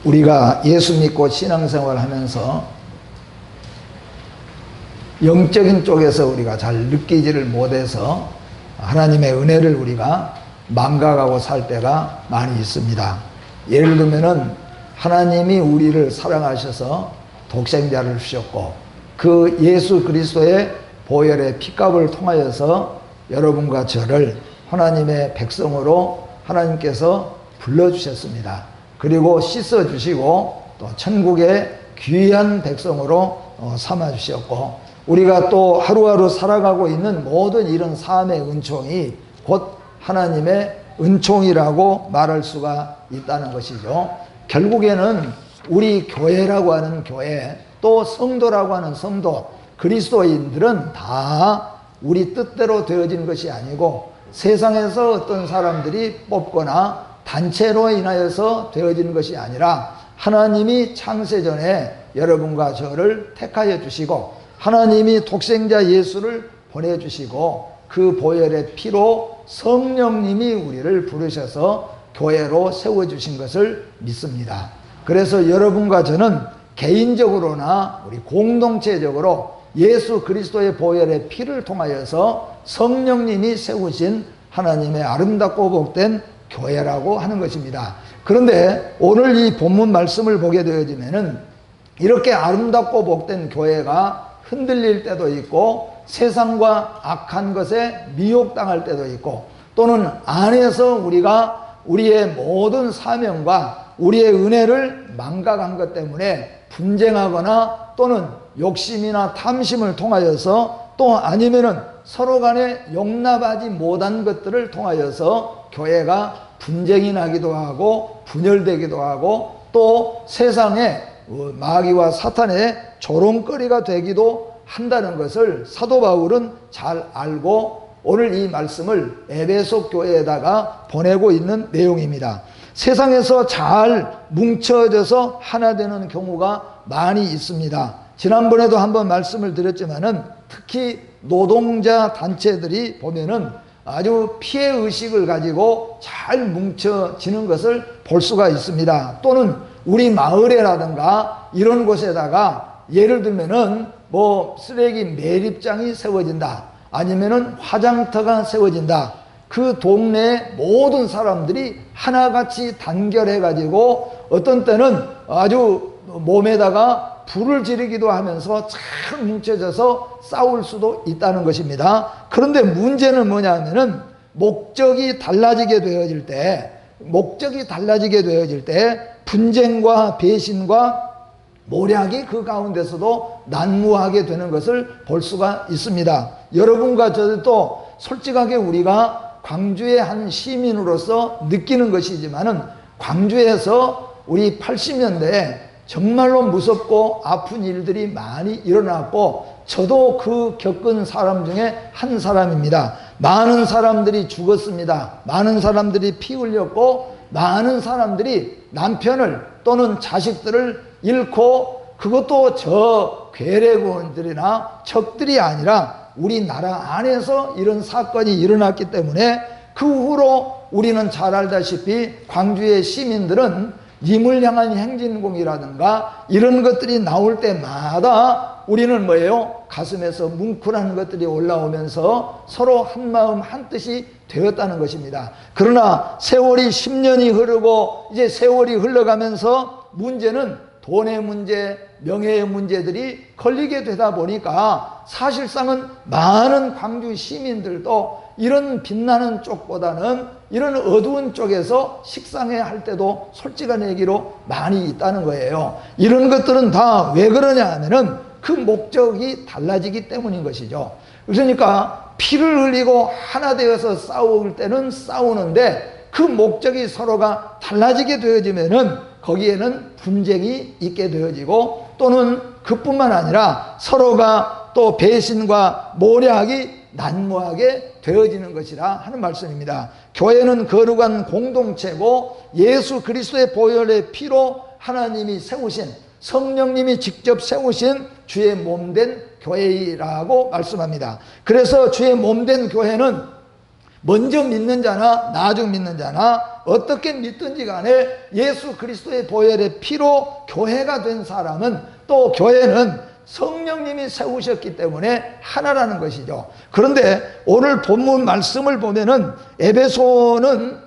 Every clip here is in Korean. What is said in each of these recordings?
우리가 예수 믿고 신앙생활 하면서 영적인 쪽에서 우리가 잘 느끼지를 못해서 하나님의 은혜를 우리가 망각하고 살 때가 많이 있습니다. 예를 들면은 하나님이 우리를 사랑하셔서 독생자를 주셨고 그 예수 그리스도의 보혈의 피값을 통하여서 여러분과 저를 하나님의 백성으로 하나님께서 불러주셨습니다. 그리고 씻어주시고 또 천국의 귀한 백성으로 삼아주셨고 우리가 또 하루하루 살아가고 있는 모든 이런 삶의 은총이 곧 하나님의 은총이라고 말할 수가 있다는 것이죠. 결국에는 우리 교회라고 하는 교회, 또 성도라고 하는 성도, 그리스도인들은 다 우리 뜻대로 되어진 것이 아니고 세상에서 어떤 사람들이 뽑거나 단체로 인하여서 되어진 것이 아니라 하나님이 창세전에 여러분과 저를 택하여 주시고 하나님이 독생자 예수를 보내주시고 그 보혈의 피로 성령님이 우리를 부르셔서 교회로 세워주신 것을 믿습니다. 그래서 여러분과 저는 개인적으로나 우리 공동체적으로 예수 그리스도의 보혈의 피를 통하여서 성령님이 세우신 하나님의 아름답고 복된 교회라고 하는 것입니다. 그런데 오늘 이 본문 말씀을 보게 되어지면은 이렇게 아름답고 복된 교회가 흔들릴 때도 있고 세상과 악한 것에 미혹당할 때도 있고 또는 안에서 우리가 우리의 모든 사명과 우리의 은혜를 망각한 것 때문에 분쟁하거나 또는 욕심이나 탐심을 통하여서 또 아니면은 서로 간에 용납하지 못한 것들을 통하여서 교회가 분쟁이 나기도 하고 분열되기도 하고 또 세상에 마귀와 사탄의 조롱거리가 되기도 한다는 것을 사도 바울은 잘 알고 오늘 이 말씀을 에베소 교회에다가 보내고 있는 내용입니다. 세상에서 잘 뭉쳐져서 하나 되는 경우가 많이 있습니다. 지난번에도 한번 말씀을 드렸지만은 특히 노동자 단체들이 보면은 아주 피해의식을 가지고 잘 뭉쳐지는 것을 볼 수가 있습니다. 또는 우리 마을에라든가 이런 곳에다가 예를 들면은 뭐 쓰레기 매립장이 세워진다. 아니면은 화장터가 세워진다. 그 동네의 모든 사람들이 하나같이 단결해 가지고 어떤 때는 아주 몸에다가 불을 지르기도 하면서 잘 뭉쳐져서 싸울 수도 있다는 것입니다. 그런데 문제는 뭐냐면은 목적이 달라지게 되어질 때 분쟁과 배신과 모략이 그 가운데서도 난무하게 되는 것을 볼 수가 있습니다. 여러분과 저도 솔직하게 우리가 광주의 한 시민으로서 느끼는 것이지만은 광주에서 우리 80년대에 정말로 무섭고 아픈 일들이 많이 일어났고 저도 그 겪은 사람 중에 한 사람입니다. 많은 사람들이 죽었습니다. 많은 사람들이 피 흘렸고 많은 사람들이 남편을 또는 자식들을 잃고 그것도 저 괴뢰군들이나 적들이 아니라 우리나라 안에서 이런 사건이 일어났기 때문에 그 후로 우리는 잘 알다시피 광주의 시민들은 님을 향한 행진곡이라든가 이런 것들이 나올 때마다 우리는 뭐예요? 가슴에서 뭉클한 것들이 올라오면서 서로 한마음 한뜻이 되었다는 것입니다. 그러나 세월이 10년이 흐르고 이제 세월이 흘러가면서 문제는 돈의 문제, 명예의 문제들이 걸리게 되다 보니까 사실상은 많은 광주 시민들도 이런 빛나는 쪽보다는 이런 어두운 쪽에서 식상해 할 때도 솔직한 얘기로 많이 있다는 거예요. 이런 것들은 다 왜 그러냐 하면은 그 목적이 달라지기 때문인 것이죠. 그러니까 피를 흘리고 하나 되어서 싸울 때는 싸우는데 그 목적이 서로가 달라지게 되어지면은 거기에는 분쟁이 있게 되어지고 또는 그뿐만 아니라 서로가 또 배신과 모략이 난무하게 되어지는 것이라 하는 말씀입니다. 교회는 거룩한 공동체고 예수 그리스도의 보혈의 피로 하나님이 세우신 성령님이 직접 세우신 주의 몸된 교회라고 말씀합니다. 그래서 주의 몸된 교회는 먼저 믿는 자나 나중 믿는 자나 어떻게 믿든지 간에 예수 그리스도의 보혈의 피로 교회가 된 사람은, 또 교회는 성령님이 세우셨기 때문에 하나라는 것이죠. 그런데 오늘 본문 말씀을 보면은 에베소서는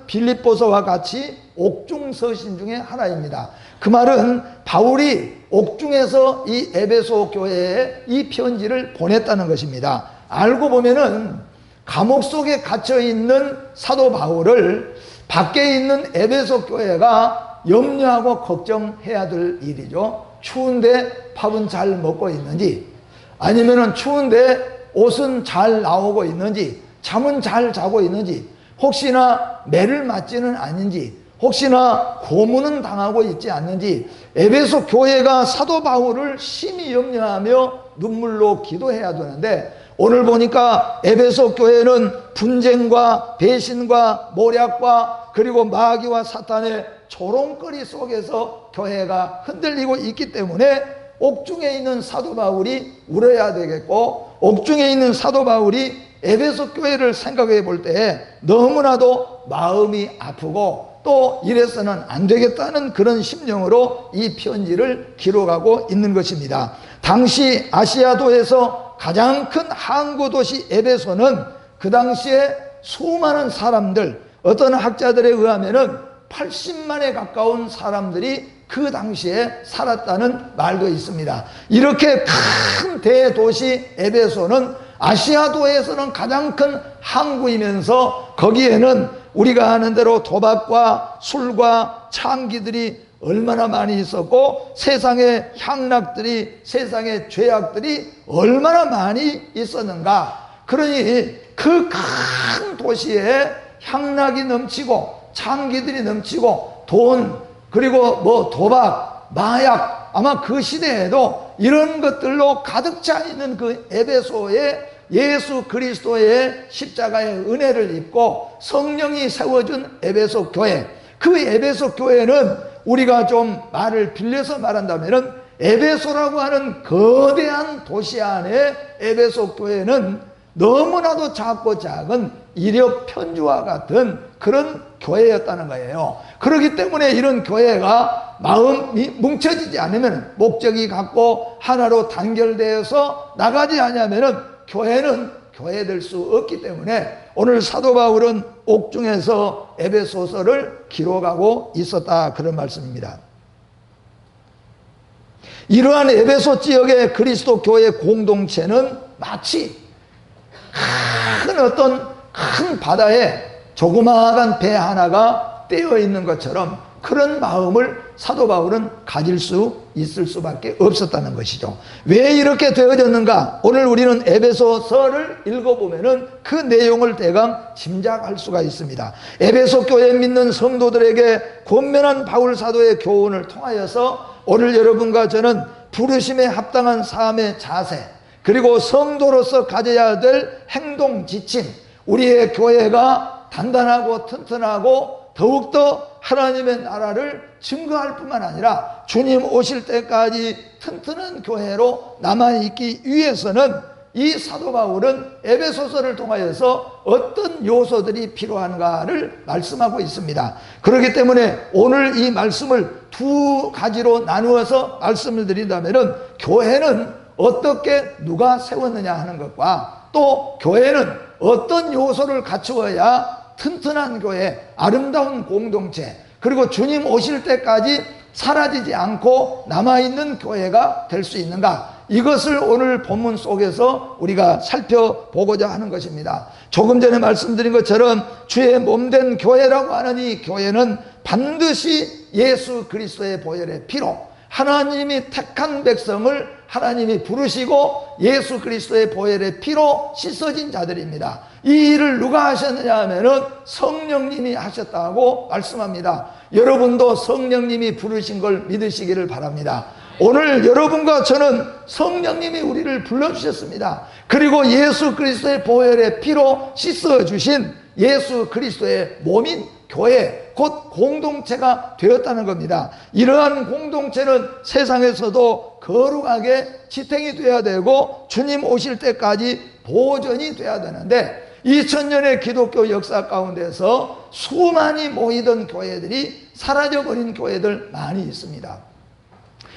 빌립보서와 같이 옥중 서신 중에 하나입니다. 그 말은 바울이 옥중에서 이 에베소 교회에 이 편지를 보냈다는 것입니다. 알고 보면은 감옥 속에 갇혀 있는 사도 바울을 밖에 있는 에베소 교회가 염려하고 걱정해야 될 일이죠. 추운데 밥은 잘 먹고 있는지, 아니면은 추운데 옷은 잘 나오고 있는지, 잠은 잘 자고 있는지, 혹시나 매를 맞지는 않는지, 혹시나 고문은 당하고 있지 않는지, 에베소 교회가 사도 바울을 심히 염려하며 눈물로 기도해야 되는데, 오늘 보니까 에베소 교회는 분쟁과 배신과 모략과 그리고 마귀와 사탄의 조롱거리 속에서 교회가 흔들리고 있기 때문에 옥중에 있는 사도 바울이 울어야 되겠고, 옥중에 있는 사도 바울이 에베소 교회를 생각해 볼 때 너무나도 마음이 아프고 또 이래서는 안 되겠다는 그런 심령으로 이 편지를 기록하고 있는 것입니다. 당시 아시아도에서 가장 큰 항구 도시 에베소는 그 당시에 수많은 사람들, 어떤 학자들에 의하면은 80만에 가까운 사람들이 그 당시에 살았다는 말도 있습니다. 이렇게 큰 대도시 에베소는 아시아도에서는 가장 큰 항구이면서 거기에는 우리가 아는 대로 도박과 술과 창기들이 얼마나 많이 있었고, 세상의 향락들이, 세상의 죄악들이 얼마나 많이 있었는가. 그러니 그 큰 도시에 향락이 넘치고 창기들이 넘치고 돈, 그리고 뭐 도박, 마약, 아마 그 시대에도 이런 것들로 가득 차 있는 그 에베소에 예수 그리스도의 십자가의 은혜를 입고 성령이 세워준 에베소 교회, 그 에베소 교회는 우리가 좀 말을 빌려서 말한다면은 에베소라고 하는 거대한 도시 안에 에베소 교회는 너무나도 작고 작은 이력 편지와 같은 그런 교회였다는 거예요. 그렇기 때문에 이런 교회가 마음이 뭉쳐지지 않으면, 목적이 같고 하나로 단결되어서 나가지 않으면은 교회는 교회될 수 없기 때문에 오늘 사도 바울은 옥중에서 에베소서를 기록하고 있었다, 그런 말씀입니다. 이러한 에베소 지역의 그리스도 교회 공동체는 마치 큰 바다에 조그마한 배 하나가 떼어 있는 것처럼 그런 마음을 사도 바울은 가질 수 있을 수밖에 없었다는 것이죠. 왜 이렇게 되어졌는가? 오늘 우리는 에베소서를 읽어보면은 그 내용을 대강 짐작할 수가 있습니다. 에베소 교회 믿는 성도들에게 권면한 바울 사도의 교훈을 통하여서 오늘 여러분과 저는 부르심에 합당한 삶의 자세, 그리고 성도로서 가져야 될 행동 지침, 우리의 교회가 단단하고 튼튼하고 더욱더 하나님의 나라를 증거할 뿐만 아니라 주님 오실 때까지 튼튼한 교회로 남아있기 위해서는 이 사도 바울은 에베소서를 통하여서 어떤 요소들이 필요한가를 말씀하고 있습니다. 그렇기 때문에 오늘 이 말씀을 두 가지로 나누어서 말씀을 드린다면, 교회는 어떻게 누가 세웠느냐 하는 것과, 또 교회는 어떤 요소를 갖추어야 튼튼한 교회, 아름다운 공동체, 그리고 주님 오실 때까지 사라지지 않고 남아있는 교회가 될 수 있는가, 이것을 오늘 본문 속에서 우리가 살펴보고자 하는 것입니다. 조금 전에 말씀드린 것처럼 주의 몸된 교회라고 하는 이 교회는 반드시 예수 그리스도의 보혈의 피로, 하나님이 택한 백성을 하나님이 부르시고 예수 그리스도의 보혈의 피로 씻어진 자들입니다. 이 일을 누가 하셨느냐 하면은 성령님이 하셨다고 말씀합니다. 여러분도 성령님이 부르신 걸 믿으시기를 바랍니다. 오늘 여러분과 저는 성령님이 우리를 불러주셨습니다. 그리고 예수 그리스도의 보혈의 피로 씻어주신 예수 그리스도의 몸인 교회, 곧 공동체가 되었다는 겁니다. 이러한 공동체는 세상에서도 거룩하게 지탱이 돼야 되고 주님 오실 때까지 보존이 돼야 되는데, 2000년의 기독교 역사 가운데서 수많이 모이던 교회들이 사라져버린 교회들 많이 있습니다.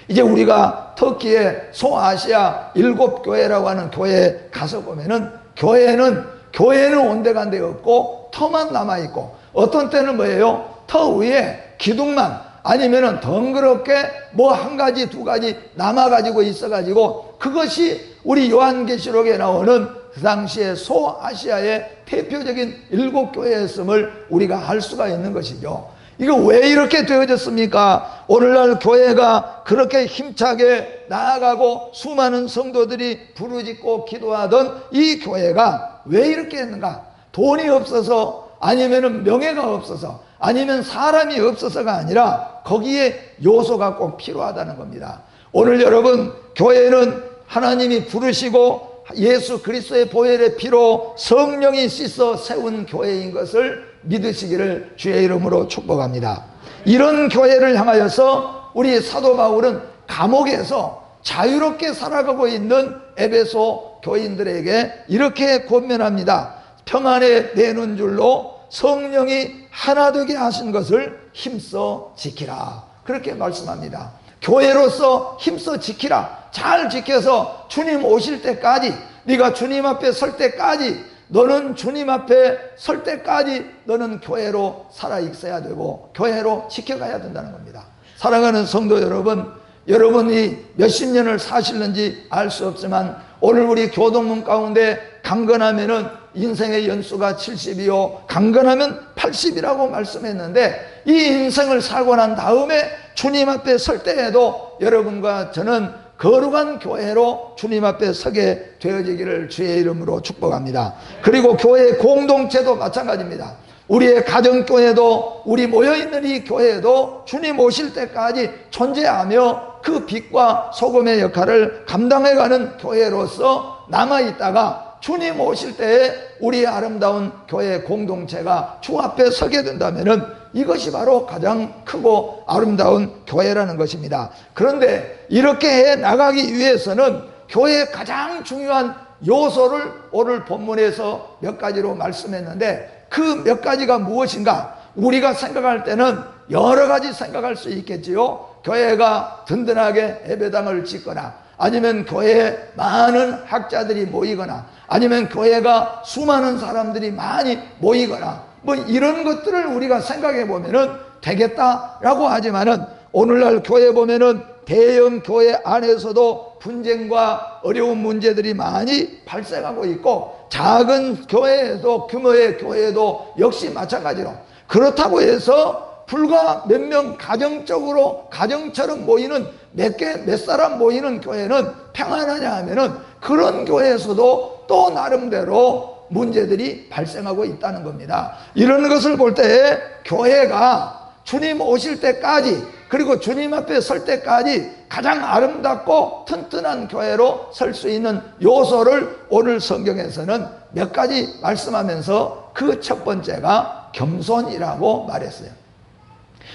이제 우리가 터키의 소아시아 7교회라고 하는 교회에 가서 보면은 교회는 온데간데 없고 터만 남아있고, 어떤 때는 뭐예요? 터 위에 기둥만 아니면은 덩그럽게 뭐 한 가지 두 가지 남아가지고 있어가지고, 그것이 우리 요한계시록에 나오는 그 당시에 소아시아의 대표적인 7교회였음을 우리가 알 수가 있는 것이죠. 이거 왜 이렇게 되어졌습니까? 오늘날 교회가 그렇게 힘차게 나아가고 수많은 성도들이 부르짖고 기도하던 이 교회가 왜 이렇게 했는가? 돈이 없어서, 아니면 명예가 없어서, 아니면 사람이 없어서가 아니라 거기에 요소가 꼭 필요하다는 겁니다. 오늘 여러분, 교회는 하나님이 부르시고 예수 그리스도의 보혈의 피로 성령이 씻어 세운 교회인 것을 믿으시기를 주의 이름으로 축복합니다. 이런 교회를 향하여서 우리 사도 바울은 감옥에서 자유롭게 살아가고 있는 에베소 교인들에게 이렇게 권면합니다. 평안에 내는 줄로 성령이 하나 되게 하신 것을 힘써 지키라, 그렇게 말씀합니다. 교회로서 힘써 지키라. 잘 지켜서 주님 오실 때까지, 네가 주님 앞에 설 때까지, 너는 주님 앞에 설 때까지 너는 교회로 살아 있어야 되고 교회로 지켜가야 된다는 겁니다. 사랑하는 성도 여러분, 여러분이 몇십 년을 사실는지 알 수 없지만 오늘 우리 교동문 가운데 강건하면은 인생의 연수가 70이요 강건하면 80이라고 말씀했는데, 이 인생을 살고 난 다음에 주님 앞에 설 때에도 여러분과 저는 거룩한 교회로 주님 앞에 서게 되어지기를 주의 이름으로 축복합니다. 그리고 교회 공동체도 마찬가지입니다. 우리의 가정교회도, 우리 모여있는 이 교회도 주님 오실 때까지 존재하며 그 빛과 소금의 역할을 감당해가는 교회로서 남아있다가 주님 오실 때에 우리의 아름다운 교회 공동체가 주 앞에 서게 된다면은 이것이 바로 가장 크고 아름다운 교회라는 것입니다. 그런데 이렇게 해 나가기 위해서는 교회의 가장 중요한 요소를 오늘 본문에서 몇 가지로 말씀했는데, 그 몇 가지가 무엇인가? 우리가 생각할 때는 여러 가지 생각할 수 있겠지요. 교회가 든든하게 예배당을 짓거나, 아니면 교회에 많은 학자들이 모이거나, 아니면 교회가 수많은 사람들이 많이 모이거나, 뭐 이런 것들을 우리가 생각해 보면은 되겠다라고 하지만은, 오늘날 교회 보면은 대형 교회 안에서도 분쟁과 어려운 문제들이 많이 발생하고 있고, 작은 교회에도, 규모의 교회도 역시 마찬가지로, 그렇다고 해서 불과 몇 명 가정적으로 가정처럼 모이는 몇 사람 모이는 교회는 평안하냐 하면은 그런 교회에서도 또 나름대로 문제들이 발생하고 있다는 겁니다. 이런 것을 볼 때 교회가 주님 오실 때까지, 그리고 주님 앞에 설 때까지 가장 아름답고 튼튼한 교회로 설 수 있는 요소를 오늘 성경에서는 몇 가지 말씀하면서 그 첫 번째가 겸손이라고 말했어요.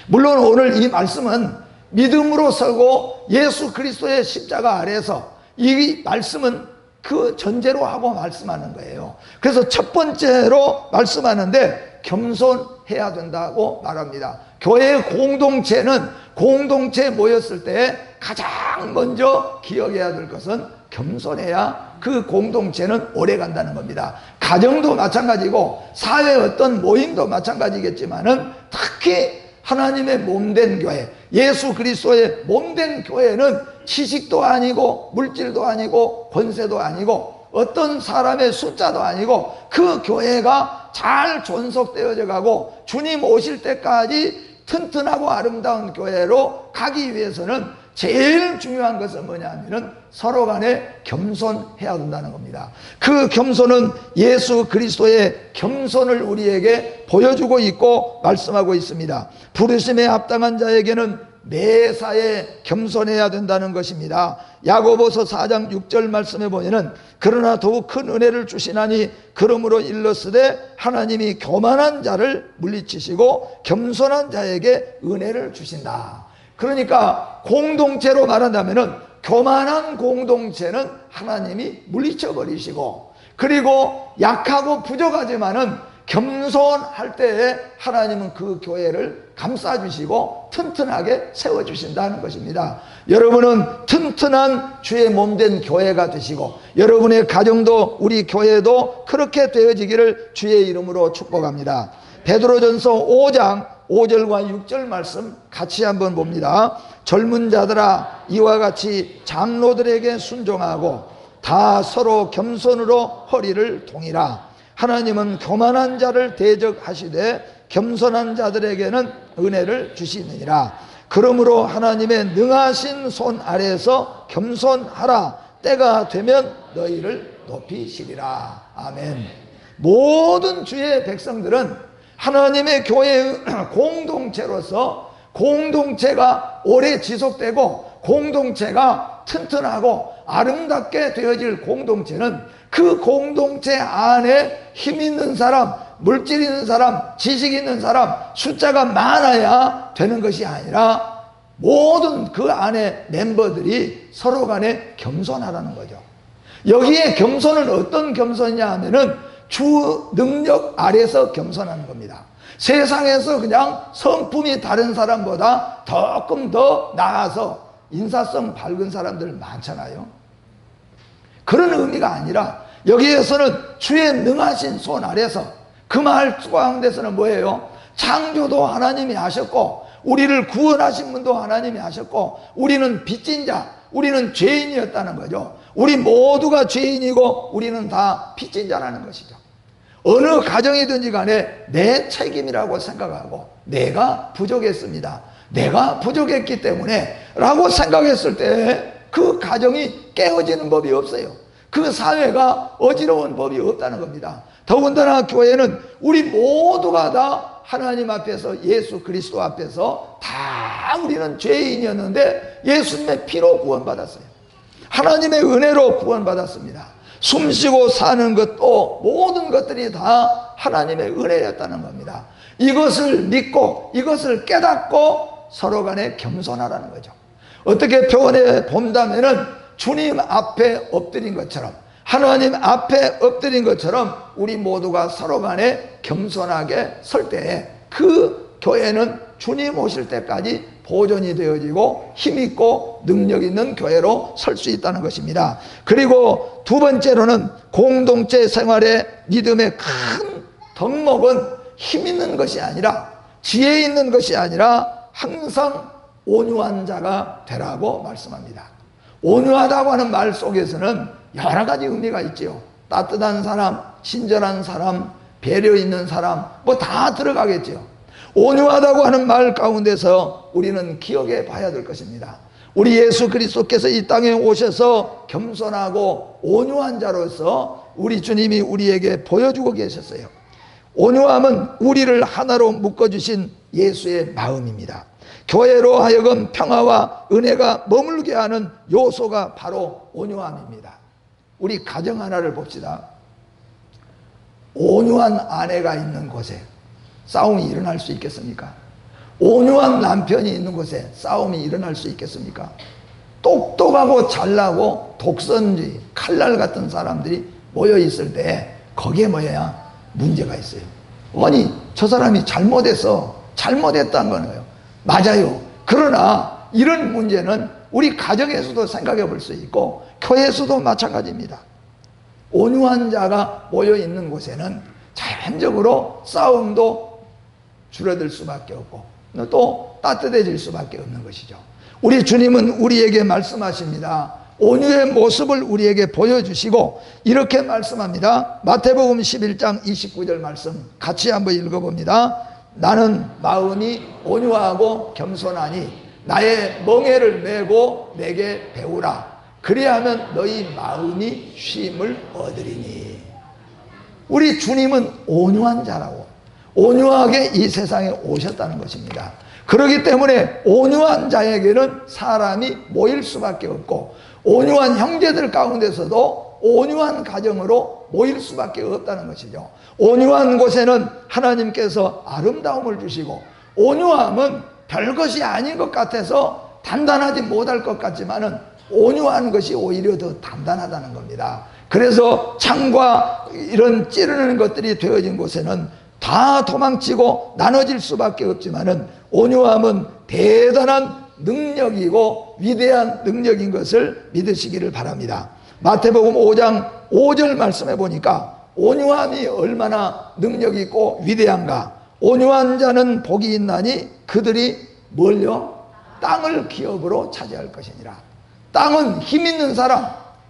물론 오늘 이 말씀은 믿음으로 서고 예수 그리스도의 십자가 아래서, 이 말씀은 그 전제로 하고 말씀하는 거예요. 그래서 첫 번째로 말씀하는데 겸손해야 된다고 말합니다. 교회 공동체는 공동체에 모였을 때 가장 먼저 기억해야 될 것은 겸손해야 그 공동체는 오래 간다는 겁니다. 가정도 마찬가지고 사회 어떤 모임도 마찬가지겠지만은 특히 하나님의 몸된 교회, 예수 그리스도의 몸된 교회는 지식도 아니고 물질도 아니고 권세도 아니고 어떤 사람의 숫자도 아니고 그 교회가 잘 존속되어져 가고 주님 오실 때까지 튼튼하고 아름다운 교회로 가기 위해서는 제일 중요한 것은 뭐냐면은 서로 간에 겸손해야 된다는 겁니다. 그 겸손은 예수 그리스도의 겸손을 우리에게 보여주고 있고 말씀하고 있습니다. 부르심에 합당한 자에게는 매사에 겸손해야 된다는 것입니다. 야고보서 4장 6절 말씀에 보면은 그러나 더욱 큰 은혜를 주시나니 그러므로 일렀으되 하나님이 교만한 자를 물리치시고 겸손한 자에게 은혜를 주신다. 그러니까 공동체로 말한다면은 교만한 공동체는 하나님이 물리쳐 버리시고, 그리고 약하고 부족하지만은 겸손할 때에 하나님은 그 교회를 감싸주시고 튼튼하게 세워주신다는 것입니다. 여러분은 튼튼한 주의 몸된 교회가 되시고 여러분의 가정도 우리 교회도 그렇게 되어지기를 주의 이름으로 축복합니다. 베드로전서 5장 5절과 6절 말씀 같이 한번 봅니다. 젊은 자들아 이와 같이 장로들에게 순종하고 다 서로 겸손으로 허리를 동이라. 하나님은 교만한 자를 대적하시되 겸손한 자들에게는 은혜를 주시느니라. 그러므로 하나님의 능하신 손 아래에서 겸손하라. 때가 되면 너희를 높이시리라. 아멘. 모든 주의 백성들은 하나님의 교회의 공동체로서 공동체가 오래 지속되고 공동체가 튼튼하고 아름답게 되어질 공동체는 그 공동체 안에 힘 있는 사람, 물질 있는 사람, 지식 있는 사람, 숫자가 많아야 되는 것이 아니라 모든 그 안에 멤버들이 서로 간에 겸손하라는 거죠. 여기에 겸손은 어떤 겸손이냐 하면은 주 능력 아래서 겸손하는 겁니다. 세상에서 그냥 성품이 다른 사람보다 조금 더 나아서 인사성 밝은 사람들 많잖아요. 그런 의미가 아니라 여기에서는 주의 능하신 손 아래서, 그 말 가운데서는 뭐예요? 창조도 하나님이 하셨고 우리를 구원하신 분도 하나님이 하셨고 우리는 빚진 자, 우리는 죄인이었다는 거죠. 우리 모두가 죄인이고 우리는 다 빚진 자라는 것이죠. 어느 가정이든지 간에 내 책임이라고 생각하고 내가 부족했습니다, 내가 부족했기 때문에 라고 생각했을 때 그 가정이 깨어지는 법이 없어요. 그 사회가 어지러운 법이 없다는 겁니다. 더군다나 교회는 우리 모두가 다 하나님 앞에서, 예수 그리스도 앞에서 다 우리는 죄인이었는데 예수님의 피로 구원받았어요. 하나님의 은혜로 구원받았습니다. 숨쉬고 사는 것도 모든 것들이 다 하나님의 은혜였다는 겁니다. 이것을 믿고 이것을 깨닫고 서로 간에 겸손하라는 거죠. 어떻게 표현해 본다면은 주님 앞에 엎드린 것처럼, 하나님 앞에 엎드린 것처럼 우리 모두가 서로 간에 겸손하게 설 때에 그 교회는 주님 오실 때까지 보존이 되어지고 힘있고 능력 있는 교회로 설 수 있다는 것입니다. 그리고 두 번째로는 공동체 생활의 믿음의 큰 덕목은 힘 있는 것이 아니라, 지혜 있는 것이 아니라 항상 온유한 자가 되라고 말씀합니다. 온유하다고 하는 말 속에서는 여러 가지 의미가 있지요. 따뜻한 사람, 친절한 사람, 배려 있는 사람, 뭐 다 들어가겠지요. 온유하다고 하는 말 가운데서 우리는 기억해 봐야 될 것입니다. 우리 예수 그리스도께서 이 땅에 오셔서 겸손하고 온유한 자로서 우리 주님이 우리에게 보여주고 계셨어요. 온유함은 우리를 하나로 묶어주신 예수의 마음입니다. 교회로 하여금 평화와 은혜가 머물게 하는 요소가 바로 온유함입니다. 우리 가정 하나를 봅시다. 온유한 아내가 있는 곳에 싸움이 일어날 수 있겠습니까? 온유한 남편이 있는 곳에 싸움이 일어날 수 있겠습니까? 똑똑하고 잘나고 독선주의, 칼날 같은 사람들이 모여 있을 때 거기에 뭐야? 문제가 있어요. 아니, 저 사람이 잘못했다는 거예요. 맞아요. 그러나 이런 문제는 우리 가정에서도 생각해 볼 수 있고 교회에서도 마찬가지입니다. 온유한 자가 모여 있는 곳에는 자연적으로 싸움도 줄어들 수밖에 없고 또 따뜻해질 수밖에 없는 것이죠. 우리 주님은 우리에게 말씀하십니다. 온유의 모습을 우리에게 보여주시고 이렇게 말씀합니다. 마태복음 11장 29절 말씀 같이 한번 읽어봅니다. 나는 마음이 온유하고 겸손하니 나의 멍에를 메고 내게 배우라. 그리하면 너희 마음이 쉼을 얻으리니. 우리 주님은 온유한 자라고, 온유하게 이 세상에 오셨다는 것입니다. 그렇기 때문에 온유한 자에게는 사람이 모일 수밖에 없고 온유한 형제들 가운데서도 온유한 가정으로 모일 수밖에 없다는 것이죠. 온유한 곳에는 하나님께서 아름다움을 주시고, 온유함은 별것이 아닌 것 같아서 단단하지 못할 것 같지만은 온유한 것이 오히려 더 단단하다는 겁니다. 그래서 창과 이런 찌르는 것들이 되어진 곳에는 다 도망치고 나눠질 수밖에 없지만은 온유함은 대단한 능력이고 위대한 능력인 것을 믿으시기를 바랍니다. 마태복음 5장 5절 말씀해 보니까 온유함이 얼마나 능력이 있고 위대한가. 온유한 자는 복이 있나니 그들이 뭘요? 땅을 기업으로 차지할 것이니라. 땅은 힘 있는 사람,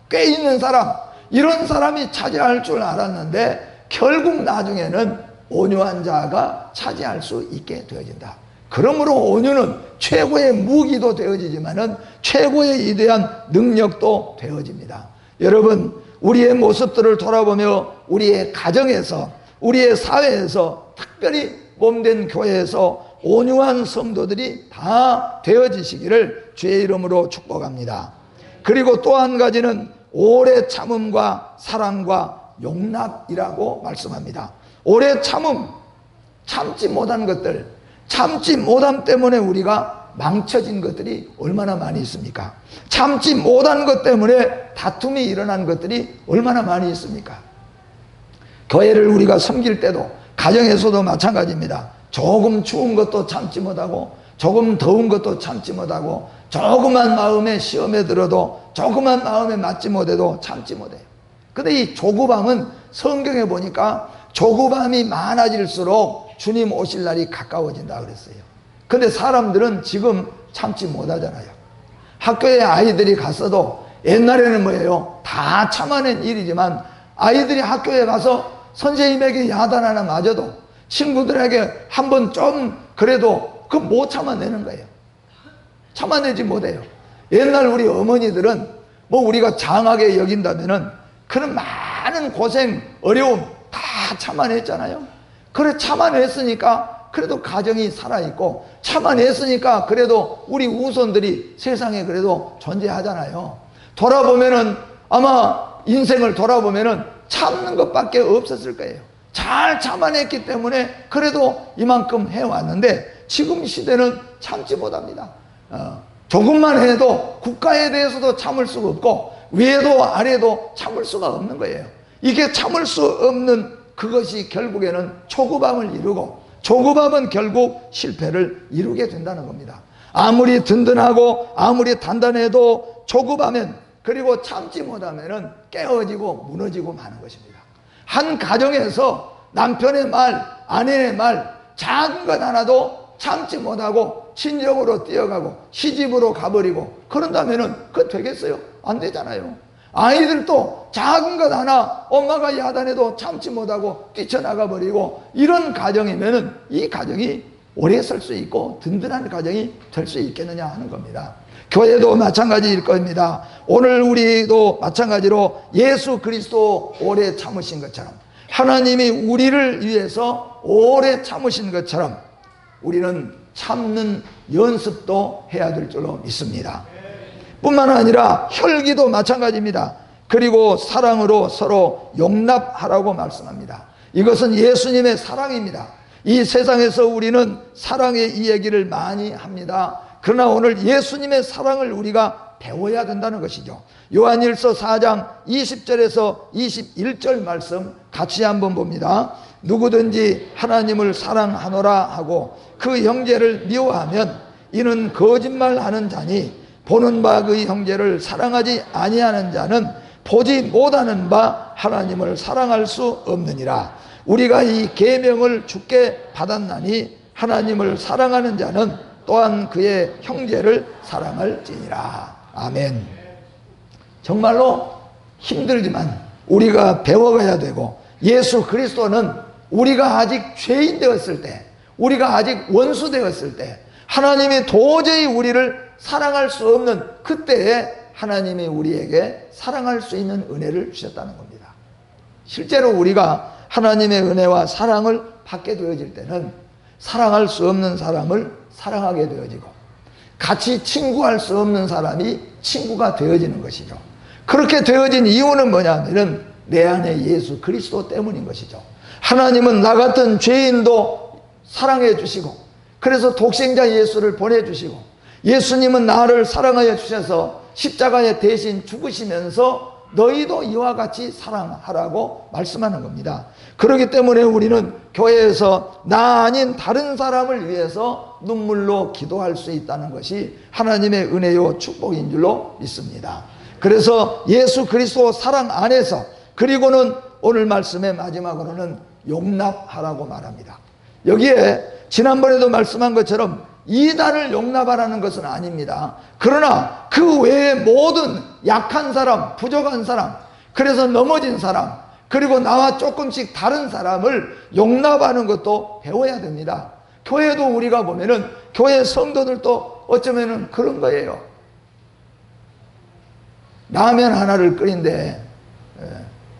꽤 있는 사람, 이런 사람이 차지할 줄 알았는데 결국 나중에는 온유한 자가 차지할 수 있게 되어진다. 그러므로 온유는 최고의 무기도 되어지지만은 최고의 위대한 능력도 되어집니다. 여러분, 우리의 모습들을 돌아보며 우리의 가정에서, 우리의 사회에서, 특별히 몸된 교회에서 온유한 성도들이 다 되어지시기를 주의 이름으로 축복합니다. 그리고 또 한 가지는 오래 참음과 사랑과 용납이라고 말씀합니다. 오래 참음, 참지 못한 것들, 참지 못함 때문에 우리가 망쳐진 것들이 얼마나 많이 있습니까? 참지 못한 것 때문에 다툼이 일어난 것들이 얼마나 많이 있습니까? 교회를 우리가 섬길 때도 가정에서도 마찬가지입니다. 조금 추운 것도 참지 못하고 조금 더운 것도 참지 못하고 조그만 마음에 시험에 들어도 조그만 마음에 맞지 못해도 참지 못해요. 근데 이 조급함은 성경에 보니까 조급함이 많아질수록 주님 오실 날이 가까워진다 그랬어요. 근데 사람들은 지금 참지 못하잖아요. 학교에 아이들이 갔어도 옛날에는 뭐예요? 다 참아낸 일이지만 아이들이 학교에 가서 선생님에게 야단 하나 맞아도 친구들에게 한번 좀 그래도 그 못 참아내는 거예요. 참아내지 못해요. 옛날 우리 어머니들은 뭐 우리가 장하게 여긴다면은 그런 많은 고생, 어려움 다 참아냈잖아요. 그래 참아냈으니까 그래도 가정이 살아있고 참아냈으니까 그래도 우리 후손들이 세상에 그래도 존재하잖아요. 돌아보면은 아마 인생을 돌아보면은 참는 것밖에 없었을 거예요. 잘 참아냈기 때문에 그래도 이만큼 해왔는데 지금 시대는 참지 못합니다. 조금만 해도 국가에 대해서도 참을 수가 없고 위에도 아래도 참을 수가 없는 거예요. 이게 참을 수 없는 그것이 결국에는 조급함을 이루고 조급함은 결국 실패를 이루게 된다는 겁니다. 아무리 든든하고 아무리 단단해도 조급하면 그리고 참지 못하면 깨어지고 무너지고 마는 것입니다. 한 가정에서 남편의 말, 아내의 말 작은 것 하나도 참지 못하고 친정으로 뛰어가고 시집으로 가버리고 그런다면은 그거 되겠어요? 안 되잖아요. 아이들도 작은 것 하나 엄마가 야단해도 참지 못하고 뛰쳐나가 버리고 이런 가정이면은 이 가정이 오래 설 수 있고 든든한 가정이 될 수 있겠느냐 하는 겁니다. 교회도 마찬가지일 겁니다. 오늘 우리도 마찬가지로 예수 그리스도 오래 참으신 것처럼 하나님이 우리를 위해서 오래 참으신 것처럼 우리는 참는 연습도 해야 될 줄로 믿습니다. 뿐만 아니라 혈기도 마찬가지입니다. 그리고 사랑으로 서로 용납하라고 말씀합니다. 이것은 예수님의 사랑입니다. 이 세상에서 우리는 사랑의 이 얘기를 많이 합니다. 그러나 오늘 예수님의 사랑을 우리가 배워야 된다는 것이죠. 요한일서 4장 20절에서 21절 말씀 같이 한번 봅니다. 누구든지 하나님을 사랑하노라 하고 그 형제를 미워하면 이는 거짓말하는 자니 보는 바 그 형제를 사랑하지 아니하는 자는 보지 못하는 바 하나님을 사랑할 수 없느니라. 우리가 이 계명을 주께 받았나니 하나님을 사랑하는 자는 또한 그의 형제를 사랑할지니라. 아멘. 정말로 힘들지만 우리가 배워가야 되고 예수 그리스도는 우리가 아직 죄인 되었을 때 우리가 아직 원수 되었을 때 하나님이 도저히 우리를 사랑할 수 없는 그때에 하나님이 우리에게 사랑할 수 있는 은혜를 주셨다는 겁니다. 실제로 우리가 하나님의 은혜와 사랑을 받게 되어질 때는 사랑할 수 없는 사람을 사랑하게 되어지고 같이 친구할 수 없는 사람이 친구가 되어지는 것이죠. 그렇게 되어진 이유는 뭐냐면은 내 안에 예수 그리스도 때문인 것이죠. 하나님은 나 같은 죄인도 사랑해 주시고 그래서 독생자 예수를 보내주시고 예수님은 나를 사랑하여 주셔서 십자가에 대신 죽으시면서 너희도 이와 같이 사랑하라고 말씀하는 겁니다. 그렇기 때문에 우리는 교회에서 나 아닌 다른 사람을 위해서 눈물로 기도할 수 있다는 것이 하나님의 은혜요 축복인 줄로 믿습니다. 그래서 예수 그리스도 사랑 안에서, 그리고는 오늘 말씀의 마지막으로는 용납하라고 말합니다. 여기에 지난번에도 말씀한 것처럼 이단을 용납하라는 것은 아닙니다. 그러나 그 외에 모든 약한 사람, 부족한 사람, 그래서 넘어진 사람, 그리고 나와 조금씩 다른 사람을 용납하는 것도 배워야 됩니다. 교회도 우리가 보면은 교회 성도들도 어쩌면은 그런 거예요. 라면 하나를 끓인데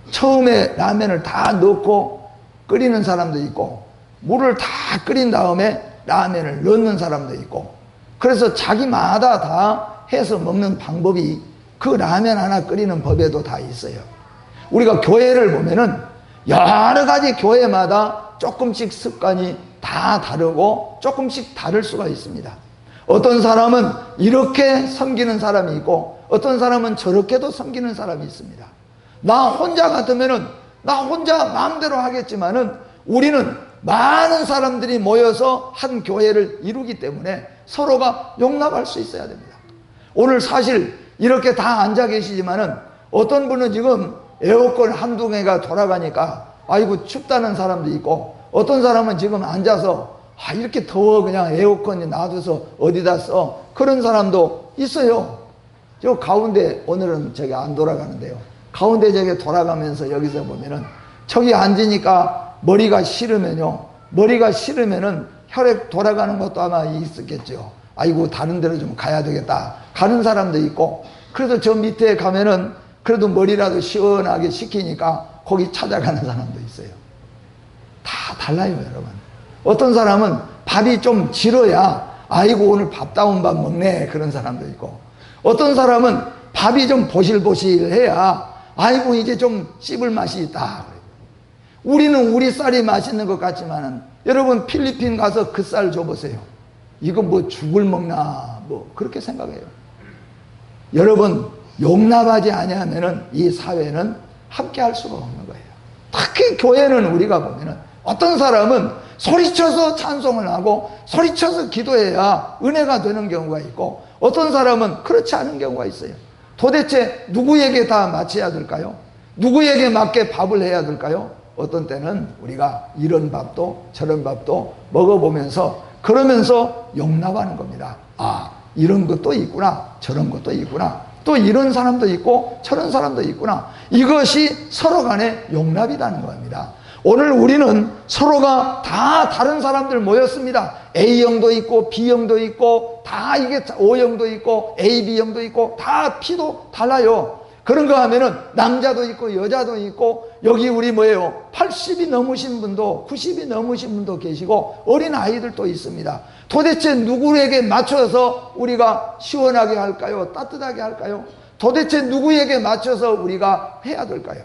처음에 라면을 다 넣고 끓이는 사람도 있고, 물을 다 끓인 다음에 라면을 넣는 사람도 있고, 그래서 자기마다 다 해서 먹는 방법이 그 라면 하나 끓이는 법에도 다 있어요. 우리가 교회를 보면은 여러 가지 교회마다 조금씩 습관이 다 다르고 조금씩 다를 수가 있습니다. 어떤 사람은 이렇게 섬기는 사람이 있고 어떤 사람은 저렇게도 섬기는 사람이 있습니다. 나 혼자 같으면은 나 혼자 마음대로 하겠지만은 우리는 많은 사람들이 모여서 한 교회를 이루기 때문에 서로가 용납할 수 있어야 됩니다. 오늘 사실 이렇게 다 앉아 계시지만은 어떤 분은 지금 에어컨 한두 개가 돌아가니까 아이고 춥다는 사람도 있고, 어떤 사람은 지금 앉아서 이렇게 더워 그냥 에어컨이 놔둬서 어디다 써, 그런 사람도 있어요. 저 가운데 오늘은 저기 안 돌아가는데요, 가운데 저기 돌아가면서 여기서 보면은 저기 앉으니까 머리가 싫으면요, 머리가 싫으면은 혈액 돌아가는 것도 아마 있었겠죠. 아이고 다른 데로 좀 가야 되겠다 가는 사람도 있고, 그래도 저 밑에 가면은 그래도 머리라도 시원하게 식히니까 거기 찾아가는 사람도 있어요. 다 달라요 여러분. 어떤 사람은 밥이 좀 질어야 아이고 오늘 밥다운 밥 먹네 그런 사람도 있고, 어떤 사람은 밥이 좀 보실보실해야 아이고 이제 좀 씹을 맛이 있다. 우리는 우리 쌀이 맛있는 것 같지만은 여러분 필리핀 가서 그 쌀 줘보세요. 이거 뭐 죽을 먹나 뭐 그렇게 생각해요. 여러분 용납하지 아니하면은 이 사회는 함께 할 수가 없는 거예요. 특히 교회는 우리가 보면은 어떤 사람은 소리쳐서 찬송을 하고 소리쳐서 기도해야 은혜가 되는 경우가 있고, 어떤 사람은 그렇지 않은 경우가 있어요. 도대체 누구에게 다 맞춰야 될까요? 누구에게 맞게 밥을 해야 될까요? 어떤 때는 우리가 이런 밥도 저런 밥도 먹어보면서 그러면서 용납하는 겁니다. 아, 이런 것도 있구나, 저런 것도 있구나, 또 이런 사람도 있고 저런 사람도 있구나. 이것이 서로 간의 용납이라는 겁니다. 오늘 우리는 서로가 다 다른 사람들 모였습니다. A형도 있고 B형도 있고 다 이게 O형도 있고 AB형도 있고 다 피도 달라요. 그런 거 하면은 남자도 있고 여자도 있고, 여기 우리 뭐예요, 80이 넘으신 분도 90이 넘으신 분도 계시고 어린 아이들도 있습니다. 도대체 누구에게 맞춰서 우리가 시원하게 할까요? 따뜻하게 할까요? 도대체 누구에게 맞춰서 우리가 해야 될까요?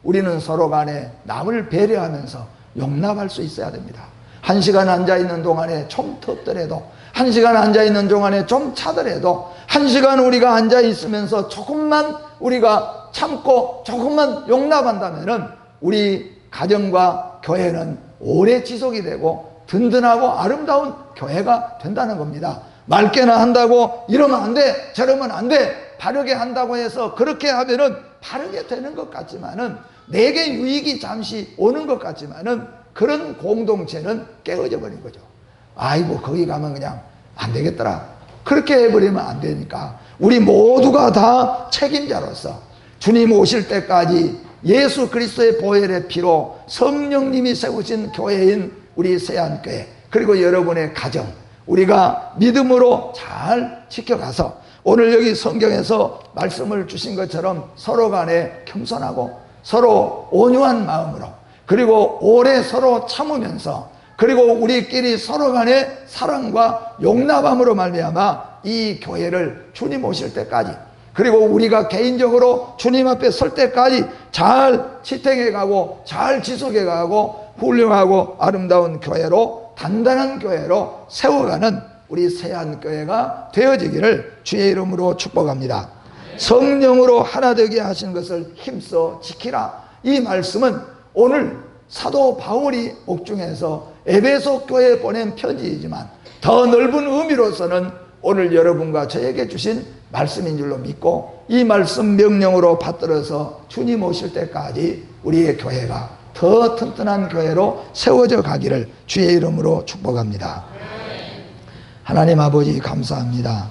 우리는 서로 간에 남을 배려하면서 용납할 수 있어야 됩니다. 1시간 앉아있는 동안에 좀 덥더라도, 1시간 앉아있는 동안에 좀 차더라도, 1시간 우리가 앉아있으면서 조금만 우리가 참고 조금만 용납한다면은 우리 가정과 교회는 오래 지속이 되고 든든하고 아름다운 교회가 된다는 겁니다. 맑게나 한다고 이러면 안 돼, 저러면 안 돼, 바르게 한다고 해서 그렇게 하면은 바르게 되는 것 같지만은, 내게 유익이 잠시 오는 것 같지만은 그런 공동체는 깨어져 버린 거죠. 아이고 거기 가면 그냥 안 되겠더라, 그렇게 해버리면 안 되니까 우리 모두가 다 책임자로서 주님 오실 때까지 예수 그리스도의 보혈의 피로 성령님이 세우신 교회인 우리 세안교회, 그리고 여러분의 가정, 우리가 믿음으로 잘 지켜가서 오늘 여기 성경에서 말씀을 주신 것처럼 서로 간에 겸손하고 서로 온유한 마음으로, 그리고 오래 서로 참으면서, 그리고 우리끼리 서로 간에 사랑과 용납함으로 말미암아 이 교회를 주님 오실 때까지, 그리고 우리가 개인적으로 주님 앞에 설 때까지 잘 지탱해 가고 잘 지속해 가고 훌륭하고 아름다운 교회로, 단단한 교회로 세워가는 우리 세안교회가 되어지기를 주의 이름으로 축복합니다. 성령으로 하나 되게 하신 것을 힘써 지키라. 이 말씀은 오늘 사도 바울이 옥중에서 에베소 교회에 보낸 편지이지만 더 넓은 의미로서는 오늘 여러분과 저에게 주신 말씀인 줄로 믿고, 이 말씀 명령으로 받들어서 주님 오실 때까지 우리의 교회가 더 튼튼한 교회로 세워져 가기를 주의 이름으로 축복합니다. 하나님 아버지 감사합니다.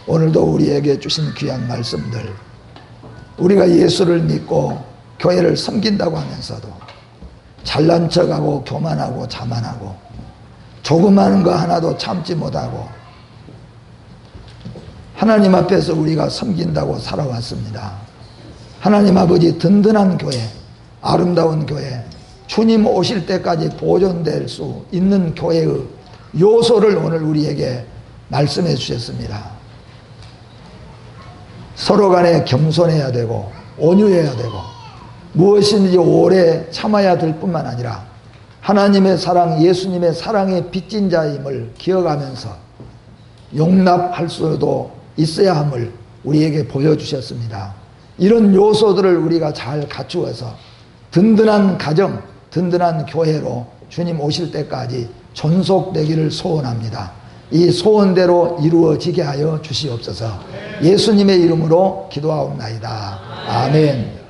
오늘도 우리에게 주신 귀한 말씀들, 우리가 예수를 믿고 교회를 섬긴다고 하면서도 잘난 척하고 교만하고 자만하고 조그마한 거 하나도 참지 못하고 하나님 앞에서 우리가 섬긴다고 살아왔습니다. 하나님 아버지, 든든한 교회, 아름다운 교회, 주님 오실 때까지 보존될 수 있는 교회의 요소를 오늘 우리에게 말씀해 주셨습니다. 서로 간에 겸손해야 되고 온유해야 되고 무엇인지 오래 참아야 될 뿐만 아니라 하나님의 사랑, 예수님의 사랑의 빚진 자임을 기억하면서 용납할 수도 있어야 함을 우리에게 보여주셨습니다. 이런 요소들을 우리가 잘 갖추어서 든든한 가정, 든든한 교회로 주님 오실 때까지 존속되기를 소원합니다. 이 소원대로 이루어지게 하여 주시옵소서. 예수님의 이름으로 기도하옵나이다. 아멘.